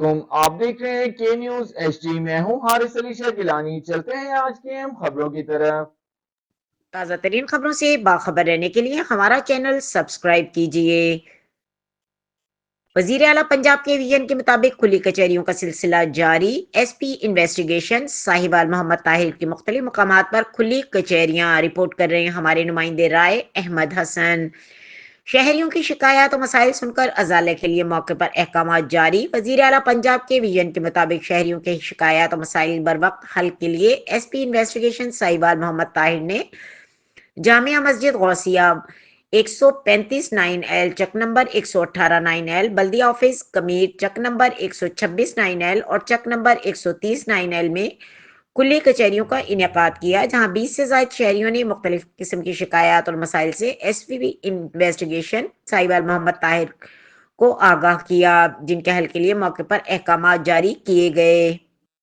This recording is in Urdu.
علیکم، آپ دیکھ رہے ہیں کے نیوز ایچ ڈی۔ میں ہوں حارث علی شاہ گیلانی۔ چلتے ہیں آج کی اہم خبروں کی طرف۔ تازہ ترین خبروں سے باخبر رہنے کے لیے ہمارا چینل سبسکرائب کیجیے۔ وزیر اعلیٰ پنجاب کے ویژن کے مطابق کھلی کچہریوں کا سلسلہ جاری۔ ایس پی انویسٹیگیشن ساہیوال محمد طاہر کی مختلف مقامات پر کھلی کچہریاں، رپورٹ کر رہے ہیں ہمارے نمائندے رائے احمد حسن۔ شہریوں کی شکایات و مسائل سن کر ازالے کے لیے موقع پر احکامات جاری۔ وزیر اعلیٰ پنجاب کے ویژن کے مطابق شہریوں کے شکایات و مسائل بروقت حل کے لیے ایس پی انویسٹیگیشن ساہیوال محمد طاہر نے جامعہ مسجد غوثیہ 135 9L چک نمبر 118 9L، بلدیہ آفس کمیر چک نمبر 126 9L اور چک نمبر 130 9L میں کھلی کچہریوں کا انعقاد کیا، جہاں 20 سے زائد شہریوں نے مختلف قسم کی شکایات اور مسائل سے ایس پی انویسٹیگیشن ساہیوال محمد طاہر کو آگاہ کیا، جن کے حل کے لیے موقع پر احکامات جاری کیے گئے۔